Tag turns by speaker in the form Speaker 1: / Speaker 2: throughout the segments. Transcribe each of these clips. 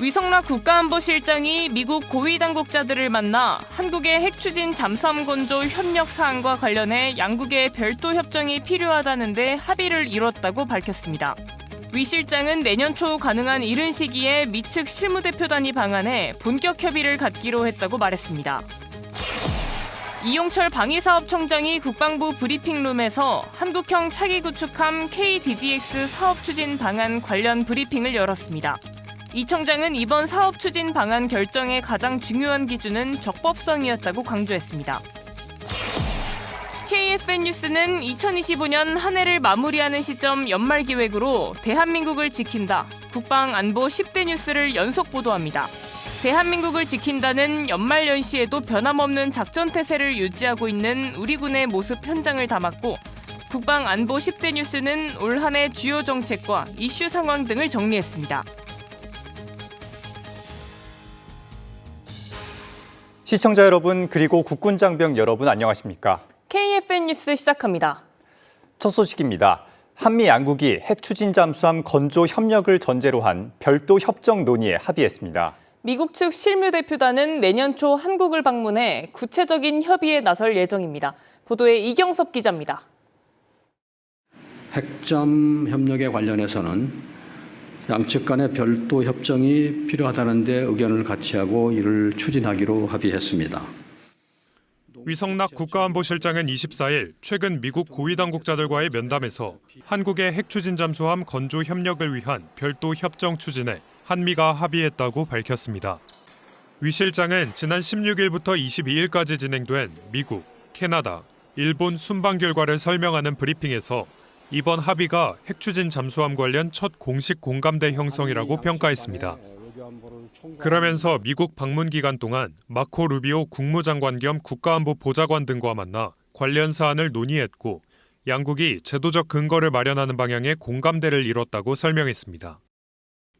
Speaker 1: 위성락 국가안보실장이 미국 고위 당국자들을 만나 한국의 핵추진 잠수함 건조 협력 사항과 관련해 양국의 별도 협정이 필요하다는데 합의를 이뤘다고 밝혔습니다. 위 실장은 내년 초 가능한 이른 시기에 미측 실무대표단이 방한해 본격 협의를 갖기로 했다고 말했습니다. 이용철 방위사업청장이 국방부 브리핑룸에서 한국형 차기 구축함 KDDX 사업 추진 방안 관련 브리핑을 열었습니다. 이 청장은 이번 사업 추진 방안 결정의 가장 중요한 기준은 적법성이었다고 강조했습니다. KFN 뉴스는 2025년 한 해를 마무리하는 시점 연말 기획으로 대한민국을 지킨다, 국방 안보 10대 뉴스를 연속 보도합니다. 대한민국을 지킨다는 연말 연시에도 변함없는 작전 태세를 유지하고 있는 우리 군의 모습 현장을 담았고, 국방 안보 10대 뉴스는 올 한 해 주요 정책과 이슈 상황 등을 정리했습니다.
Speaker 2: 시청자 여러분, 그리고 국군 장병 여러분 안녕하십니까?
Speaker 1: KFN 뉴스 시작합니다.
Speaker 2: 첫 소식입니다. 한미 양국이 핵 추진 잠수함 건조 협력을 전제로 한 별도 협정 논의에 합의했습니다.
Speaker 1: 미국 측 실무대표단은 내년 초 한국을 방문해 구체적인 협의에 나설 예정입니다. 보도에 이경섭 기자입니다.
Speaker 3: 핵잠 협력에 관련해서는 양측 간의 별도 협정이 필요하다는 데 의견을 같이 하고 이를 추진하기로 합의했습니다.
Speaker 4: 위성락 국가안보실장은 24일 최근 미국 고위 당국자들과의 면담에서 한국의 핵추진 잠수함 건조 협력을 위한 별도 협정 추진에 한미가 합의했다고 밝혔습니다. 위 실장은 지난 16일부터 22일까지 진행된 미국, 캐나다, 일본 순방 결과를 설명하는 브리핑에서 이번 합의가 핵추진 잠수함 관련 첫 공식 공감대 형성이라고 평가했습니다. 그러면서 미국 방문 기간 동안 마코 루비오 국무장관 겸 국가안보 보좌관 등과 만나 관련 사안을 논의했고, 양국이 제도적 근거를 마련하는 방향의 공감대를 이뤘다고 설명했습니다.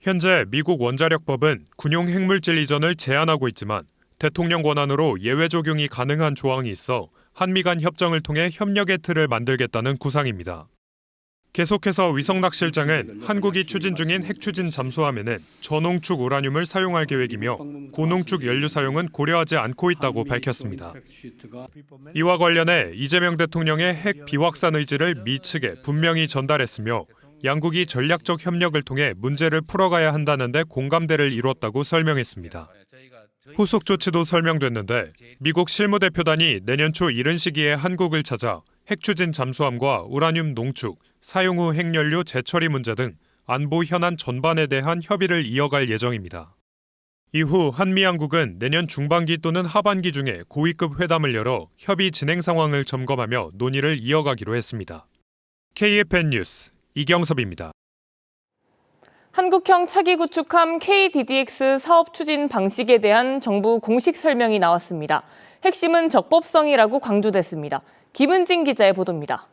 Speaker 4: 현재 미국 원자력법은 군용 핵물질 이전을 제한하고 있지만 대통령 권한으로 예외 적용이 가능한 조항이 있어 한미 간 협정을 통해 협력의 틀을 만들겠다는 구상입니다. 계속해서 위성락 실장은 한국이 추진 중인 핵추진 잠수함에는 저농축 우라늄을 사용할 계획이며 고농축 연료 사용은 고려하지 않고 있다고 밝혔습니다. 이와 관련해 이재명 대통령의 핵 비확산 의지를 미 측에 분명히 전달했으며 양국이 전략적 협력을 통해 문제를 풀어가야 한다는 데 공감대를 이뤘다고 설명했습니다. 후속 조치도 설명됐는데 미국 실무대표단이 내년 초 이른 시기에 한국을 찾아 핵추진 잠수함과 우라늄 농축, 사용 후 핵연료 재처리 문제 등 안보 현안 전반에 대한 협의를 이어갈 예정입니다. 이후 한미 양국은 내년 중반기 또는 하반기 중에 고위급 회담을 열어 협의 진행 상황을 점검하며 논의를 이어가기로 했습니다. KFN 뉴스 이경섭입니다.
Speaker 1: 한국형 차기 구축함 KDDX 사업 추진 방식에 대한 정부 공식 설명이 나왔습니다. 핵심은 적법성이라고 강조됐습니다. 김은진 기자의 보도입니다.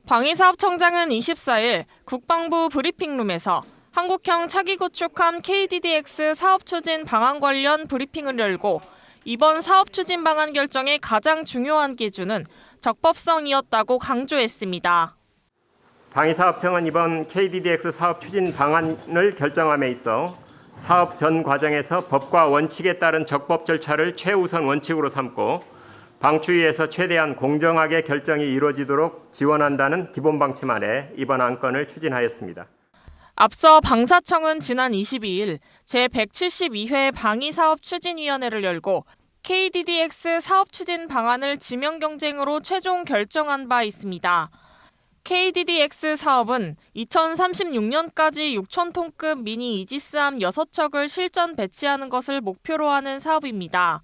Speaker 5: 방위사업청장은 24일 국방부 브리핑룸에서 한국형 차기 구축함 KDDX 사업 추진 방안 관련 브리핑을 열고, 이번 사업 추진 방안 결정의 가장 중요한 기준은 적법성이었다고 강조했습니다.
Speaker 6: 방위사업청은 이번 KDDX 사업 추진 방안을 결정함에 있어 사업 전 과정에서 법과 원칙에 따른 적법 절차를 최우선 원칙으로 삼고 방추위에서 최대한 공정하게 결정이 이루어지도록 지원한다는 기본 방침 아래 이번 안건을 추진하였습니다.
Speaker 5: 앞서 방사청은 지난 22일 제172회 방위사업추진위원회를 열고 KDDX 사업 추진 방안을 지명 경쟁으로 최종 결정한 바 있습니다. KDDX 사업은 2036년까지 6,000톤급 미니 이지스함 6척을 실전 배치하는 것을 목표로 하는 사업입니다.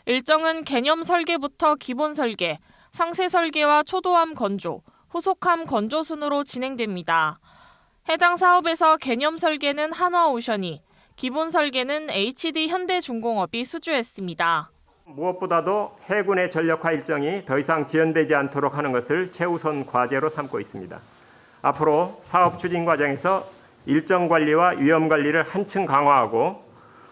Speaker 5: 일정은 개념 설계부터 기본 설계, 상세 설계와 초도함 건조, 후속함 건조 순으로 진행됩니다. 해당 사업에서 개념 설계는 한화오션이, 기본 설계는 HD 현대중공업이 수주했습니다.
Speaker 6: 무엇보다도 해군의 전력화 일정이 더 이상 지연되지 않도록 하는 것을 최우선 과제로 삼고 있습니다. 앞으로 사업 추진 과정에서 일정 관리와 위험 관리를 한층 강화하고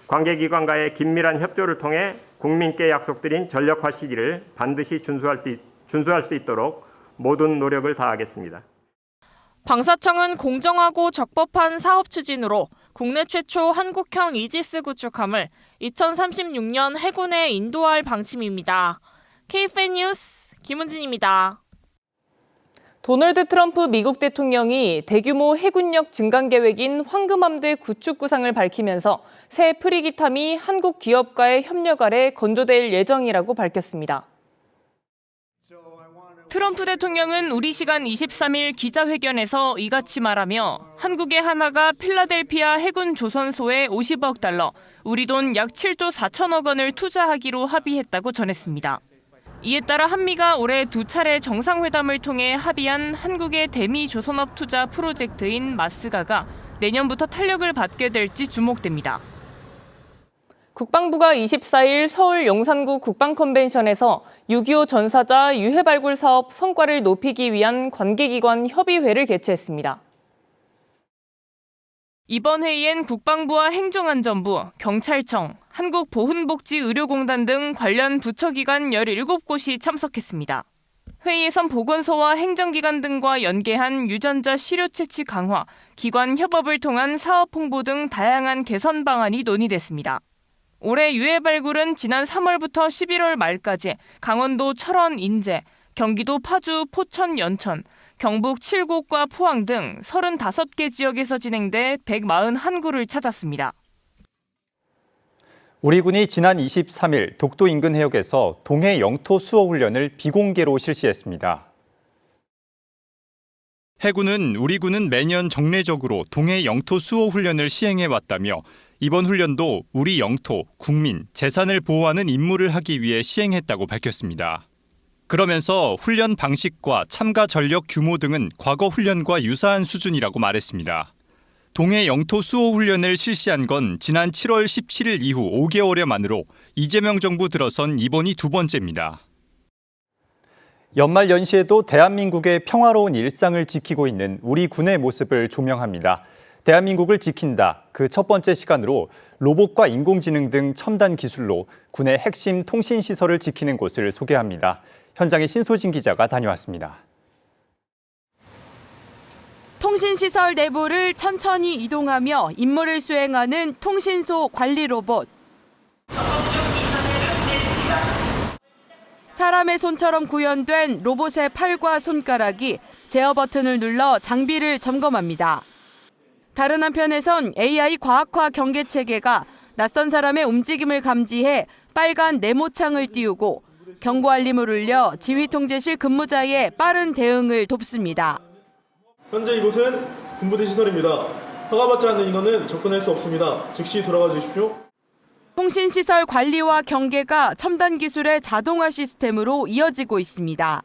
Speaker 6: 관계기관과의 긴밀한 협조를 통해 국민께 약속드린 전력화 시기를 반드시 준수할 수 있도록 모든 노력을 다하겠습니다.
Speaker 5: 방사청은 공정하고 적법한 사업 추진으로 국내 최초 한국형 이지스 구축함을 2036년 해군에 인도할 방침입니다. K-FAN 뉴스 김은진입니다.
Speaker 1: 도널드 트럼프 미국 대통령이 대규모 해군력 증강 계획인 황금함대 구축 구상을 밝히면서 새 프리기함이 한국 기업과의 협력 아래 건조될 예정이라고 밝혔습니다. 트럼프 대통령은 우리 시간 23일 기자회견에서 이같이 말하며 한국의 하나가 필라델피아 해군 조선소에 50억 달러, 우리 돈 약 7조 4천억 원을 투자하기로 합의했다고 전했습니다. 이에 따라 한미가 올해 2차례 정상회담을 통해 합의한 한국의 대미 조선업 투자 프로젝트인 마스가가 내년부터 탄력을 받게 될지 주목됩니다. 국방부가 24일 서울 용산구 국방컨벤션에서 6.25 전사자 유해 발굴 사업 성과를 높이기 위한 관계기관 협의회를 개최했습니다. 이번 회의엔 국방부와 행정안전부, 경찰청, 한국보훈복지의료공단 등 관련 부처기관 17곳이 참석했습니다. 회의에선 보건소와 행정기관 등과 연계한 유전자 시료 채취 강화, 기관 협업을 통한 사업 홍보 등 다양한 개선 방안이 논의됐습니다. 올해 유해 발굴은 지난 3월부터 11월 말까지 강원도 철원, 인제, 경기도 파주, 포천, 연천, 경북 칠곡과 포항 등 35개 지역에서 진행돼 141구를 찾았습니다.
Speaker 2: 우리 군이 지난 23일 독도 인근 해역에서 동해 영토 수호 훈련을 비공개로 실시했습니다.
Speaker 7: 해군은 우리 군은 매년 정례적으로 동해 영토 수호 훈련을 시행해 왔다며 이번 훈련도 우리 영토, 국민, 재산을 보호하는 임무를 하기 위해 시행했다고 밝혔습니다. 그러면서 훈련 방식과 참가 전력 규모 등은 과거 훈련과 유사한 수준이라고 말했습니다. 동해 영토 수호 훈련을 실시한 건 지난 7월 17일 이후 5개월여 만으로 이재명 정부 들어선 이번이 두 번째입니다.
Speaker 2: 연말 연시에도 대한민국의 평화로운 일상을 지키고 있는 우리 군의 모습을 조명합니다. 대한민국을 지킨다. 그 첫 번째 시간으로 로봇과 인공지능 등 첨단 기술로 군의 핵심 통신시설을 지키는 곳을 소개합니다. 현장에 신소진 기자가 다녀왔습니다.
Speaker 8: 통신시설 내부를 천천히 이동하며 임무를 수행하는 통신소 관리 로봇. 사람의 손처럼 구현된 로봇의 팔과 손가락이 제어 버튼을 눌러 장비를 점검합니다. 다른 한편에선 AI 과학화 경계 체계가 낯선 사람의 움직임을 감지해 빨간 네모창을 띄우고 경고 알림을 울려 지휘 통제실 근무자의 빠른 대응을 돕습니다.
Speaker 9: 현재 이곳은 군부대 시설입니다. 허가받지 않는 인원은 접근할 수 없습니다. 즉시 돌아가 주십시오.
Speaker 8: 통신시설 관리와 경계가 첨단 기술의 자동화 시스템으로 이어지고 있습니다.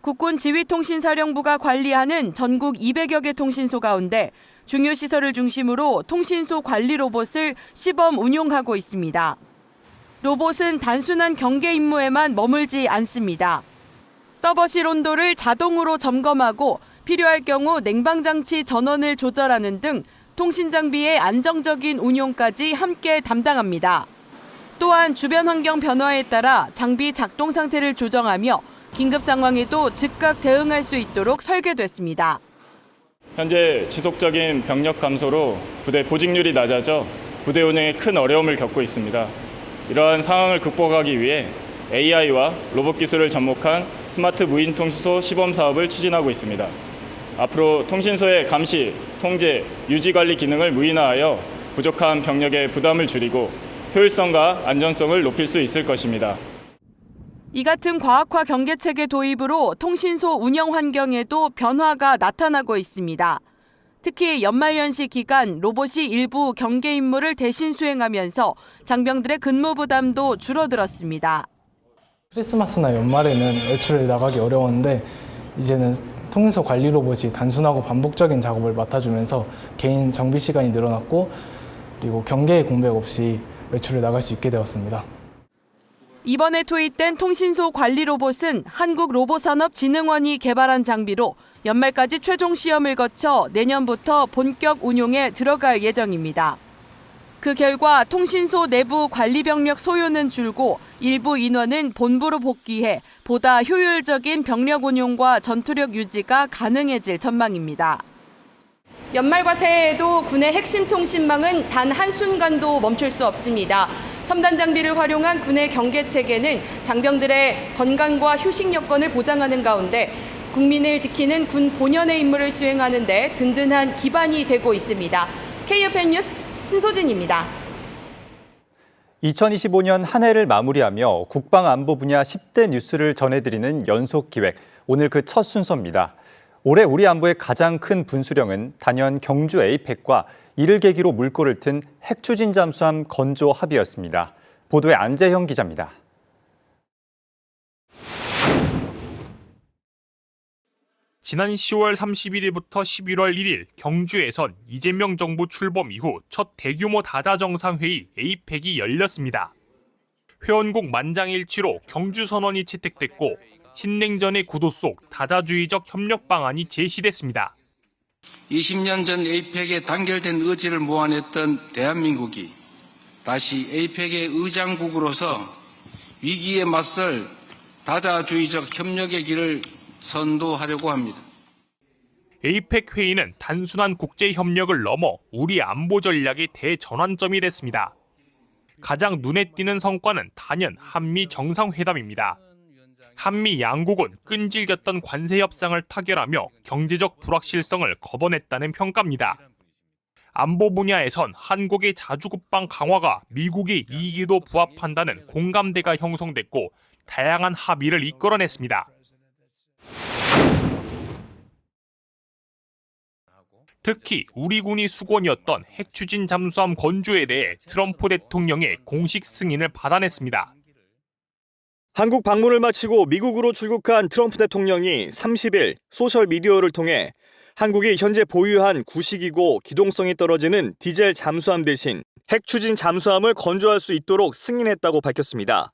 Speaker 8: 국군 지휘통신사령부가 관리하는 전국 200여 개 통신소 가운데 중요 시설을 중심으로 통신소 관리 로봇을 시범 운용하고 있습니다. 로봇은 단순한 경계 임무에만 머물지 않습니다. 서버실 온도를 자동으로 점검하고 필요할 경우 냉방장치 전원을 조절하는 등 통신 장비의 안정적인 운용까지 함께 담당합니다. 또한 주변 환경 변화에 따라 장비 작동 상태를 조정하며 긴급 상황에도 즉각 대응할 수 있도록 설계됐습니다.
Speaker 10: 현재 지속적인 병력 감소로 부대 보직률이 낮아져 부대 운영에 큰 어려움을 겪고 있습니다. 이러한 상황을 극복하기 위해 AI와 로봇 기술을 접목한 스마트 무인 통신소 시범 사업을 추진하고 있습니다. 앞으로 통신소의 감시, 통제, 유지 관리 기능을 무인화하여 부족한 병력의 부담을 줄이고 효율성과 안전성을 높일 수 있을 것입니다.
Speaker 8: 이 같은 과학화 경계체계 도입으로 통신소 운영 환경에도 변화가 나타나고 있습니다. 특히 연말연시 기간 로봇이 일부 경계 임무를 대신 수행하면서 장병들의 근무 부담도 줄어들었습니다.
Speaker 11: 크리스마스나 연말에는 외출을 나가기 어려웠는데 이제는 통신소 관리 로봇이 단순하고 반복적인 작업을 맡아주면서 개인 정비 시간이 늘어났고 그리고 경계의 공백 없이 외출을 나갈 수 있게 되었습니다.
Speaker 8: 이번에 투입된 통신소 관리 로봇은 한국로봇산업진흥원이 개발한 장비로 연말까지 최종 시험을 거쳐 내년부터 본격 운용에 들어갈 예정입니다. 그 결과 통신소 내부 관리 병력 소요는 줄고 일부 인원은 본부로 복귀해 보다 효율적인 병력 운용과 전투력 유지가 가능해질 전망입니다. 연말과 새해에도 군의 핵심 통신망은 단 한순간도 멈출 수 없습니다. 첨단 장비를 활용한 군의 경계 체계는 장병들의 건강과 휴식 여건을 보장하는 가운데 국민을 지키는 군 본연의 임무를 수행하는 데 든든한 기반이 되고 있습니다. KFN 뉴스 신소진입니다.
Speaker 2: 2025년 한 해를 마무리하며 국방안보 분야 10대 뉴스를 전해드리는 연속 기획. 오늘 그 첫 순서입니다. 올해 우리 안보의 가장 큰 분수령은 단연 경주 에이펙과 이를 계기로 물꼬를 튼 핵추진 잠수함 건조 합의였습니다. 보도에 안재형 기자입니다.
Speaker 4: 지난 10월 31일부터 11월 1일 경주에선 이재명 정부 출범 이후 첫 대규모 다자정상회의 에이펙이 열렸습니다. 회원국 만장일치로 경주선언이 채택됐고 신냉전의 구도 속 다자주의적 협력 방안이 제시됐습니다.
Speaker 12: 20년 전 에이펙에 단결된 의지를 모아냈던 대한민국이 다시 에이펙의 의장국으로서 위기에 맞설 다자주의적 협력의 길을 선도하려고 합니다.
Speaker 4: 에이펙 회의는 단순한 국제 협력을 넘어 우리 안보 전략의 대전환점이 됐습니다. 가장 눈에 띄는 성과는 단연 한미 정상회담입니다. 한미 양국은 끈질겼던 관세 협상을 타결하며 경제적 불확실성을 걷어냈다는 평가입니다. 안보 분야에선 한국의 자주국방 강화가 미국의 이익에도 부합한다는 공감대가 형성됐고 다양한 합의를 이끌어냈습니다. 특히 우리 군이 수건이었던 핵추진 잠수함 건조에 대해 트럼프 대통령의 공식 승인을 받아냈습니다.
Speaker 13: 한국 방문을 마치고 미국으로 출국한 트럼프 대통령이 30일 소셜미디어를 통해 한국이 현재 보유한 구식이고 기동성이 떨어지는 디젤 잠수함 대신 핵추진 잠수함을 건조할 수 있도록 승인했다고 밝혔습니다.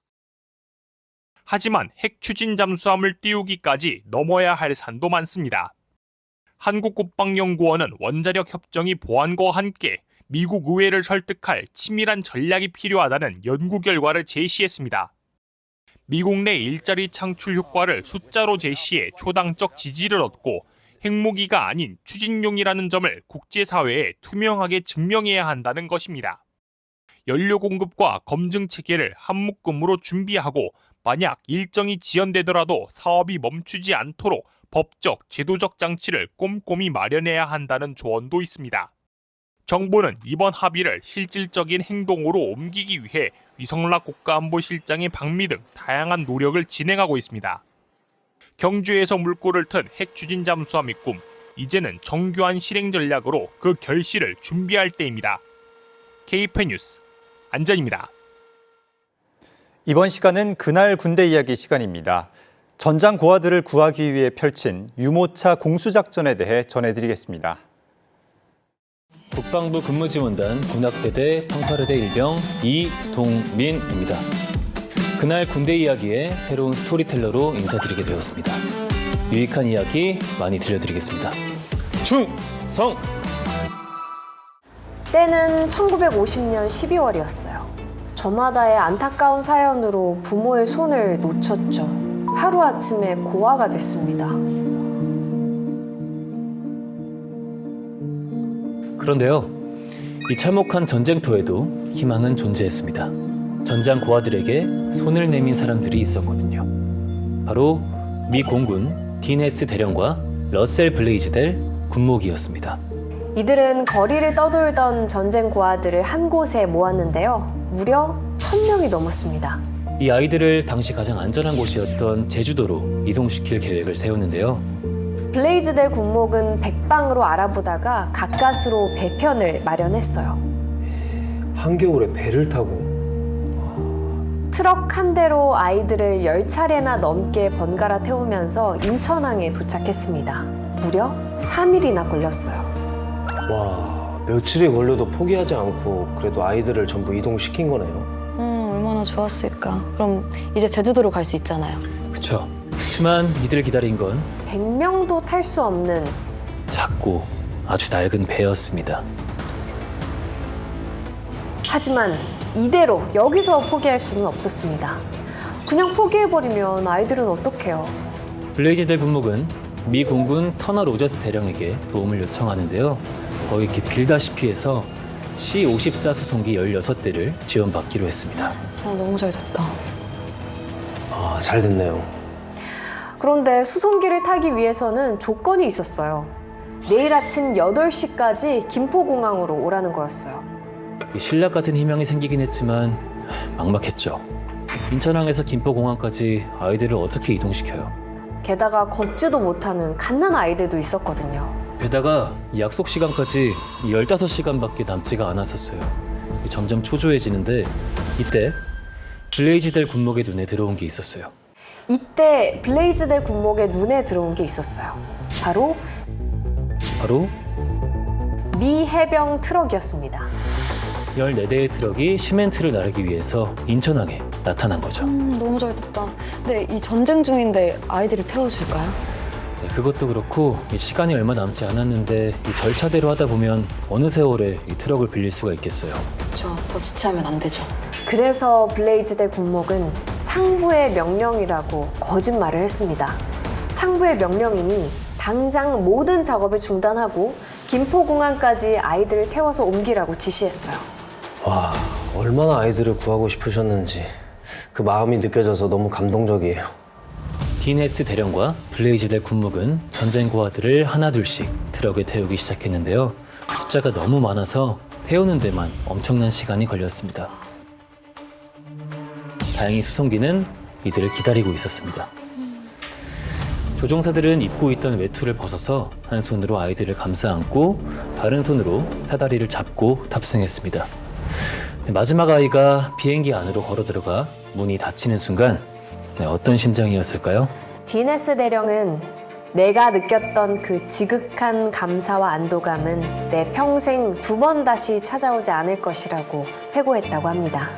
Speaker 4: 하지만 핵추진 잠수함을 띄우기까지 넘어야 할 산도 많습니다. 한국국방연구원은 원자력 협정이 보완과 함께 미국 의회를 설득할 치밀한 전략이 필요하다는 연구 결과를 제시했습니다. 미국 내 일자리 창출 효과를 숫자로 제시해 초당적 지지를 얻고 핵무기가 아닌 추진용이라는 점을 국제사회에 투명하게 증명해야 한다는 것입니다. 연료 공급과 검증 체계를 한 묶음으로 준비하고 만약 일정이 지연되더라도 사업이 멈추지 않도록 법적, 제도적 장치를 꼼꼼히 마련해야 한다는 조언도 있습니다. 정부는 이번 합의를 실질적인 행동으로 옮기기 위해 위성락 국가안보실장의 방미 등 다양한 노력을 진행하고 있습니다. 경주에서 물꼬를 튼 핵추진 잠수함의 꿈, 이제는 정교한 실행 전략으로 그 결실을 준비할 때입니다. KFN 뉴스 안전입니다.
Speaker 2: 이번 시간은 그날 군대 이야기 시간입니다. 전장 고아들을 구하기 위해 펼친 유모차 공수작전에 대해 전해드리겠습니다.
Speaker 14: 국방부 근무지원단 군악대대 88회대 일병 이동민입니다. 그날 군대 이야기의 새로운 스토리텔러로 인사드리게 되었습니다. 유익한 이야기 많이 들려드리겠습니다. 충성!
Speaker 15: 때는 1950년 12월이었어요. 저마다의 안타까운 사연으로 부모의 손을 놓쳤죠. 하루아침에 고아가 됐습니다.
Speaker 14: 그런데요, 이 참혹한 전쟁터에도 희망은 존재했습니다. 전장 고아들에게 손을 내민 사람들이 있었거든요. 바로 미 공군 딘 헤스 대령과 러셀 블레이즈델 군목이었습니다.
Speaker 15: 이들은 거리를 떠돌던 전쟁 고아들을 한 곳에 모았는데요. 무려 1000명이 넘었습니다.
Speaker 14: 이 아이들을 당시 가장 안전한 곳이었던 제주도로 이동시킬 계획을 세웠는데요.
Speaker 15: 블레이즈델 군목은 백방으로 알아보다가 가까스로 배편을 마련했어요.
Speaker 16: 한겨울에 배를 타고.
Speaker 15: 트럭 한 대로 아이들을 10차례나 넘게 번갈아 태우면서 인천항에 도착했습니다. 무려 3일이나 걸렸어요.
Speaker 16: 와, 며칠이 걸려도 포기하지 않고 그래도 아이들을 전부 이동시킨 거네요.
Speaker 17: 얼마나 좋았을까. 그럼 이제 제주도로 갈 수 있잖아요.
Speaker 14: 그쵸. 그렇지만 이들을 기다린 건
Speaker 15: 100명도 탈 수 없는
Speaker 14: 작고 아주 낡은 배였습니다.
Speaker 15: 하지만 이대로 여기서 포기할 수는 없었습니다. 그냥 포기해버리면 아이들은 어떡해요?
Speaker 14: 블레이즈델 군목은 미 공군 터너 로저스 대령에게 도움을 요청하는데요. 거의 이렇게 빌다시피 해서 C-54 수송기 16대를 지원받기로 했습니다.
Speaker 17: 너무 잘 됐다.
Speaker 16: 아, 잘 됐네요.
Speaker 15: 그런데 수송기를 타기 위해서는 조건이 있었어요. 내일 아침 8시까지 김포공항으로 오라는 거였어요.
Speaker 14: 신락 같은 희망이 생기긴 했지만 막막했죠. 인천항에서 김포공항까지 아이들을 어떻게 이동시켜요?
Speaker 15: 게다가 걷지도 못하는 갓난 아이들도 있었거든요.
Speaker 14: 게다가 이 약속 시간까지 15시간밖에 남지가 않았었어요. 점점 초조해지는데 이때 블레이즈델 군목의 눈에 들어온 게 있었어요.
Speaker 15: 이때 블레이즈델 군목의 눈에 들어온 게 있었어요. 바로 미 해병 트럭이었습니다.
Speaker 14: 14대의 트럭이 시멘트를 나르기 위해서 인천항에 나타난 거죠.
Speaker 17: 너무 잘 됐다. 근데 이 전쟁 중인데 아이들을 태워줄까요?
Speaker 14: 네, 그것도 그렇고 이 시간이 얼마 남지 않았는데 이 절차대로 하다 보면 어느 세월에 이 트럭을 빌릴 수가 있겠어요.
Speaker 17: 그렇죠. 더 지체하면 안 되죠.
Speaker 15: 그래서 블레이즈델 군목은 상부의 명령이라고 거짓말을 했습니다. 상부의 명령이니 당장 모든 작업을 중단하고 김포공항까지 아이들을 태워서 옮기라고 지시했어요.
Speaker 16: 와, 얼마나 아이들을 구하고 싶으셨는지 그 마음이 느껴져서 너무 감동적이에요.
Speaker 14: 디네스 대령과 블레이즈델 군목은 전쟁 고아들을 하나둘씩 트럭에 태우기 시작했는데요. 숫자가 너무 많아서 태우는 데만 엄청난 시간이 걸렸습니다. 다행히 수송기는 이들을 기다리고 있었습니다. 조종사들은 입고 있던 외투를 벗어서 한 손으로 아이들을 감싸 안고 다른 손으로 사다리를 잡고 탑승했습니다. 마지막 아이가 비행기 안으로 걸어 들어가 문이 닫히는 순간 어떤 심정이었을까요?
Speaker 15: 디네스 대령은 내가 느꼈던 그 지극한 감사와 안도감은 내 평생 2번 다시 찾아오지 않을 것이라고 회고했다고 합니다.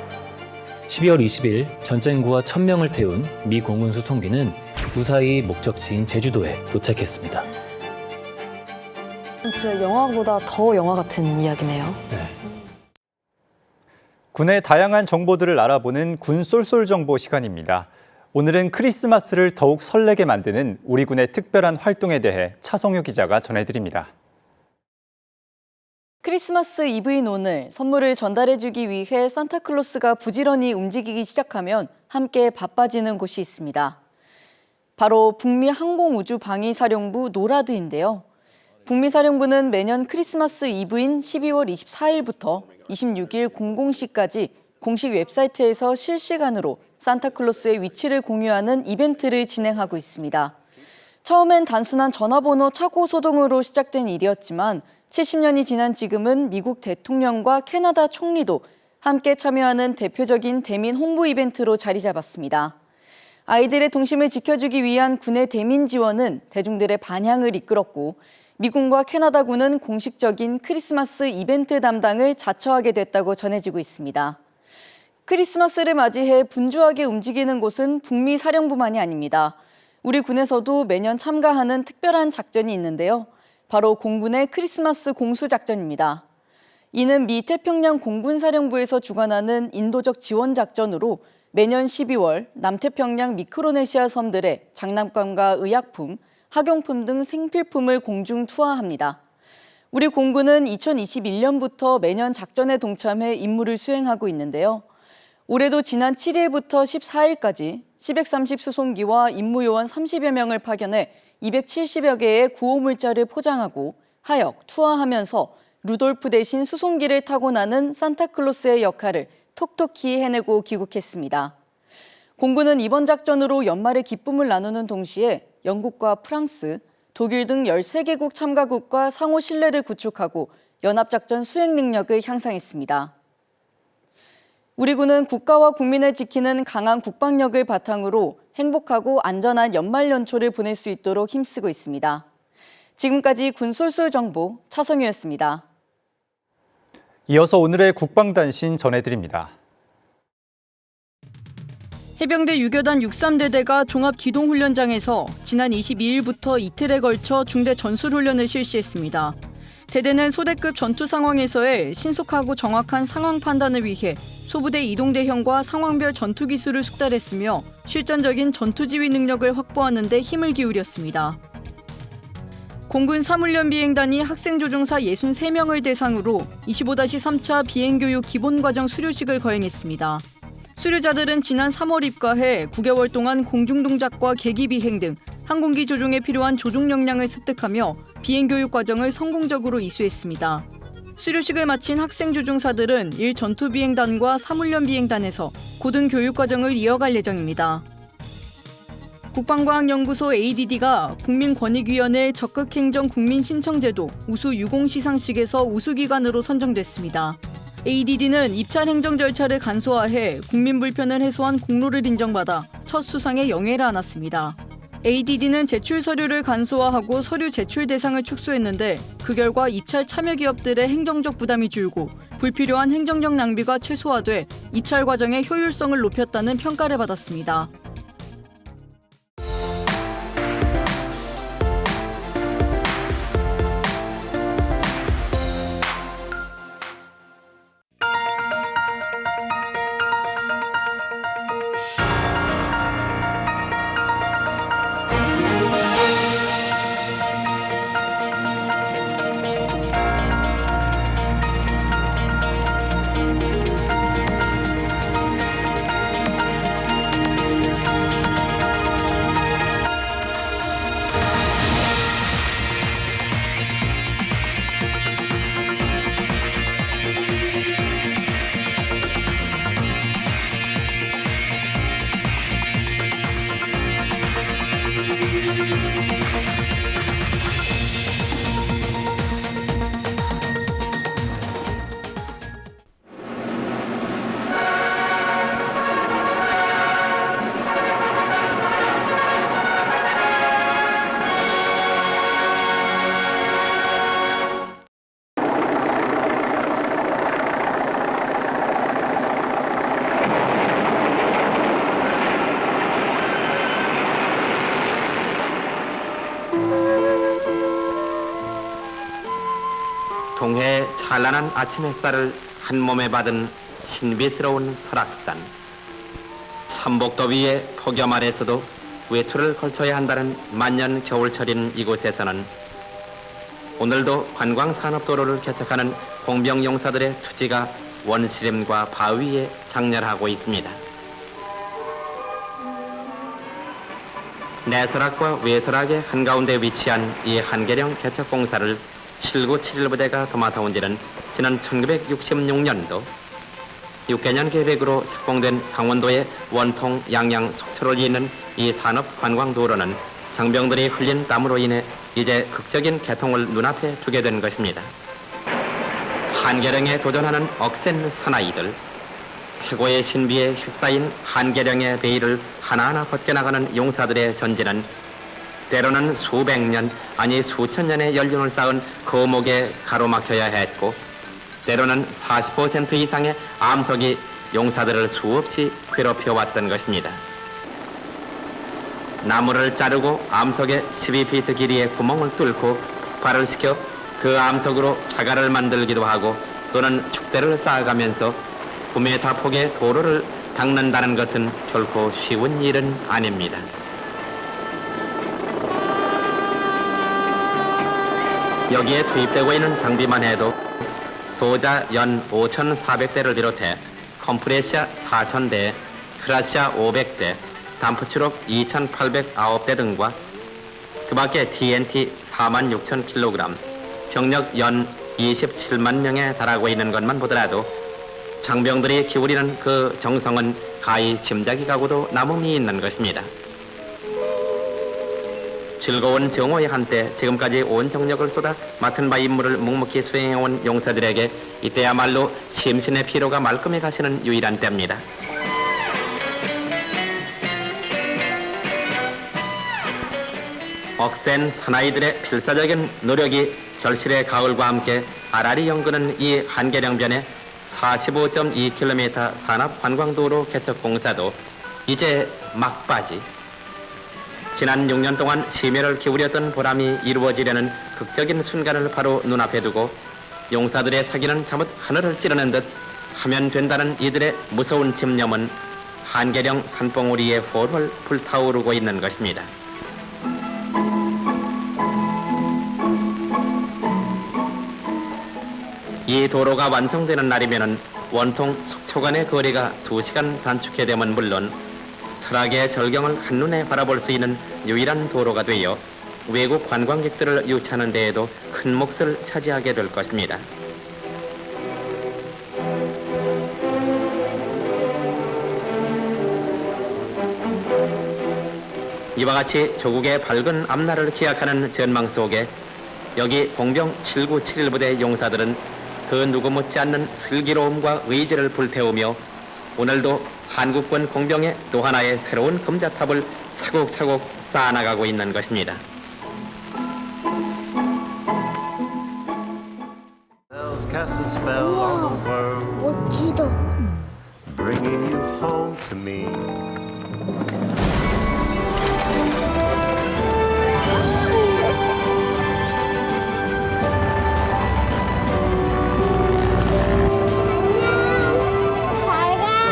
Speaker 14: 12월 20일 전쟁고아 1000명을 태운 미 공군 수송기는 무사히 목적지인 제주도에 도착했습니다.
Speaker 17: 진짜 영화보다 더 영화 같은 이야기네요.
Speaker 2: 군의 다양한 정보들을 알아보는 군 쏠쏠 정보 시간입니다. 오늘은 크리스마스를 더욱 설레게 만드는 우리 군의 특별한 활동에 대해 차성유 기자가 전해드립니다.
Speaker 18: 크리스마스 이브인 오늘 선물을 전달해주기 위해 산타클로스가 부지런히 움직이기 시작하면 함께 바빠지는 곳이 있습니다. 바로 북미 항공우주방위사령부 노라드인데요. 북미사령부는 매년 크리스마스 이브인 12월 24일부터 26일 00시까지 공식 웹사이트에서 실시간으로 산타클로스의 위치를 공유하는 이벤트를 진행하고 있습니다. 처음엔 단순한 전화번호 착오 소동으로 시작된 일이었지만 70년이 지난 지금은 미국 대통령과 캐나다 총리도 함께 참여하는 대표적인 대민 홍보 이벤트로 자리 잡았습니다. 아이들의 동심을 지켜주기 위한 군의 대민 지원은 대중들의 반향을 이끌었고 미군과 캐나다군은 공식적인 크리스마스 이벤트 담당을 자처하게 됐다고 전해지고 있습니다. 크리스마스를 맞이해 분주하게 움직이는 곳은 북미 사령부만이 아닙니다. 우리 군에서도 매년 참가하는 특별한 작전이 있는데요. 바로 공군의 크리스마스 공수작전입니다. 이는 미 태평양 공군사령부에서 주관하는 인도적 지원 작전으로 매년 12월 남태평양 미크로네시아 섬들의 장난감과 의약품, 학용품 등 생필품을 공중 투하합니다. 우리 공군은 2021년부터 매년 작전에 동참해 임무를 수행하고 있는데요. 올해도 지난 7일부터 14일까지 1130 수송기와 임무요원 30여 명을 파견해 270여 개의 구호물자를 포장하고 하역, 투하하면서 루돌프 대신 수송기를 타고 나는 산타클로스의 역할을 톡톡히 해내고 귀국했습니다. 공군은 이번 작전으로 연말의 기쁨을 나누는 동시에 영국과 프랑스, 독일 등 13개국 참가국과 상호 신뢰를 구축하고 연합작전 수행 능력을 향상했습니다. 우리 군은 국가와 국민을 지키는 강한 국방력을 바탕으로 행복하고 안전한 연말 연초를 보낼 수 있도록 힘쓰고 있습니다. 지금까지 군 쏠쏠 정보 차성유였습니다.
Speaker 2: 이어서 오늘의 국방단신 전해드립니다.
Speaker 19: 해병대 유교단 63대대가 종합기동훈련장에서 지난 22일부터 이틀에 걸쳐 중대 전술훈련을 실시했습니다. 대대는 소대급 전투 상황에서의 신속하고 정확한 상황 판단을 위해 소부대 이동대형과 상황별 전투 기술을 숙달했으며 실전적인 전투 지휘 능력을 확보하는 데 힘을 기울였습니다. 공군 사물련 비행단이 학생조종사 63명을 대상으로 25-3차 비행교육 기본과정 수료식을 거행했습니다. 수료자들은 지난 3월 입가해 9개월 동안 공중동작과 계기비행 등 항공기 조종에 필요한 조종 역량을 습득하며 비행교육 과정을 성공적으로 이수했습니다. 수료식을 마친 학생조종사들은 1 전투비행단과 사물련 비행단에서 고등교육 과정을 이어갈 예정입니다. 국방과학연구소 ADD가 국민권익위원회 적극행정 국민신청제도 우수 유공 시상식에서 우수기관으로 선정됐습니다. ADD는 입찰 행정 절차를 간소화해 국민 불편을 해소한 공로를 인정받아 첫 수상에 영예를 안았습니다. ADD는 제출 서류를 간소화하고 서류 제출 대상을 축소했는데 그 결과 입찰 참여 기업들의 행정적 부담이 줄고 불필요한 행정적 낭비가 최소화돼 입찰 과정의 효율성을 높였다는 평가를 받았습니다.
Speaker 20: 동해의 찬란한 아침 햇살을 한 몸에 받은 신비스러운 설악산. 삼복더위의 폭염 아래서도 외투를 걸쳐야 한다는 만년 겨울철인 이곳에서는 오늘도 관광산업도로를 개척하는 공병용사들의 투지가 원시림과 바위에 장렬하고 있습니다. 내설악과 외설악의 한가운데 위치한 이 한계령 개척공사를 797 부대가 도맡아온 지는 지난 1966년도 6개년 계획으로 착공된 강원도의 원통 양양 속초를 잇는 이 산업관광도로는 장병들이 흘린 땀으로 인해 이제 극적인 개통을 눈앞에 두게 된 것입니다. 한계령에 도전하는 억센 사나이들, 태고의 신비에 휩싸인 한계령의 베일을 하나하나 벗겨나가는 용사들의 전진은 때로는 수백 년, 아니 수천 년의 연륜을 쌓은 거목에 가로막혀야 했고 때로는 40% 이상의 암석이 용사들을 수없이 괴롭혀왔던 것입니다. 나무를 자르고 암석에 12피트 길이의 구멍을 뚫고 폭발을 시켜 그 암석으로 자갈을 만들기도 하고 또는 축대를 쌓아가면서 9m 폭의 도로를 닦는다는 것은 결코 쉬운 일은 아닙니다. 여기에 투입되고 있는 장비만 해도 소자 연 5,400대를 비롯해 컴프레시아 4,000대, 크라시아 500대, 덤프트럭 2,809대 등과 그 밖에 TNT 46,000kg, 병력 연 27만 명에 달하고 있는 것만 보더라도 장병들이 기울이는 그 정성은 가히 짐작이 가고도 남음이 있는 것입니다. 즐거운 정오의 한때 지금까지 온 정력을 쏟아 맡은 바 임무를 묵묵히 수행해온 용사들에게 이때야말로 심신의 피로가 말끔히 가시는 유일한 때입니다. 억센 사나이들의 필사적인 노력이 절실의 가을과 함께 아라리 연그는 이 한계령변의 45.2km 산업관광도로 개척공사도 이제 막바지. 지난 6년 동안 심혈을 기울였던 보람이 이루어지려는 극적인 순간을 바로 눈앞에 두고 용사들의 사기는 잠옷 하늘을 찌르는 듯 하면 된다는 이들의 무서운 집념은 한계령 산봉우리에 홀홀 불타오르고 있는 것입니다. 이 도로가 완성되는 날이면은 원통 속초 간의 거리가 2시간 단축해 되면 물론 설악의 절경을 한눈에 바라볼 수 있는 유일한 도로가 되어 외국 관광객들을 유치하는 데에도 큰 몫을 차지하게 될 것입니다. 이와 같이 조국의 밝은 앞날을 기약하는 전망 속에 여기 공병 7971 부대 용사들은 그 누구 못지않는 슬기로움과 의지를 불태우며 오늘도 한국군 공병의 또 하나의 새로운 금자탑을 차곡차곡 쌓아나가고 있는 것입니다.
Speaker 21: Cast a spell on the world,
Speaker 22: 멋지다.
Speaker 21: bringing you home to me.
Speaker 22: 잘 가.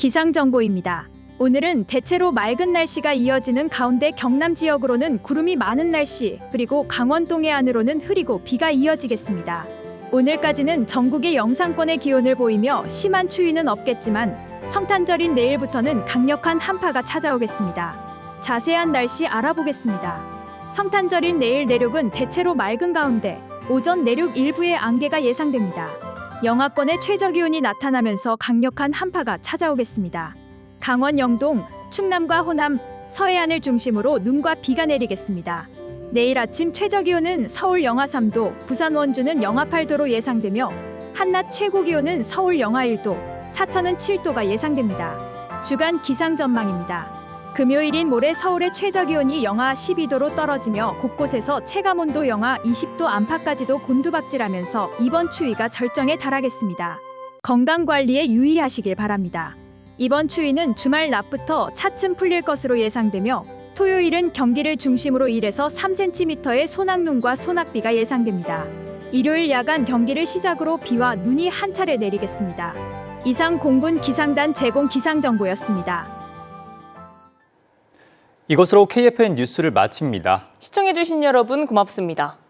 Speaker 23: 기상정보입니다. 오늘은 대체로 맑은 날씨가 이어지는 가운데 경남 지역으로는 구름이 많은 날씨, 그리고 강원 동해안으로는 흐리고 비가 이어지겠습니다. 오늘까지는 전국의 영상권의 기온을 보이며 심한 추위는 없겠지만 성탄절인 내일부터는 강력한 한파가 찾아오겠습니다. 자세한 날씨 알아보겠습니다. 성탄절인 내일 내륙은 대체로 맑은 가운데 오전 내륙 일부에 안개가 예상됩니다. 영하권의 최저기온이 나타나면서 강력한 한파가 찾아오겠습니다. 강원 영동, 충남과 호남, 서해안을 중심으로 눈과 비가 내리겠습니다. 내일 아침 최저기온은 서울 영하 3도, 부산 원주는 영하 8도로 예상되며 한낮 최고기온은 서울 영하 1도, 사천은 7도가 예상됩니다. 주간 기상 전망입니다. 금요일인 모레 서울의 최저기온이 영하 12도로 떨어지며 곳곳에서 체감온도 영하 20도 안팎까지도 곤두박질하면서 이번 추위가 절정에 달하겠습니다. 건강관리에 유의하시길 바랍니다. 이번 추위는 주말 낮부터 차츰 풀릴 것으로 예상되며 토요일은 경기를 중심으로 1에서 3cm의 소낙눈과 소낙비가 예상됩니다. 일요일 야간 경기를 시작으로 비와 눈이 한 차례 내리겠습니다. 이상 공군 기상단 제공 기상정보였습니다.
Speaker 2: 이것으로 KFN 뉴스를 마칩니다.
Speaker 5: 시청해주신 여러분 고맙습니다.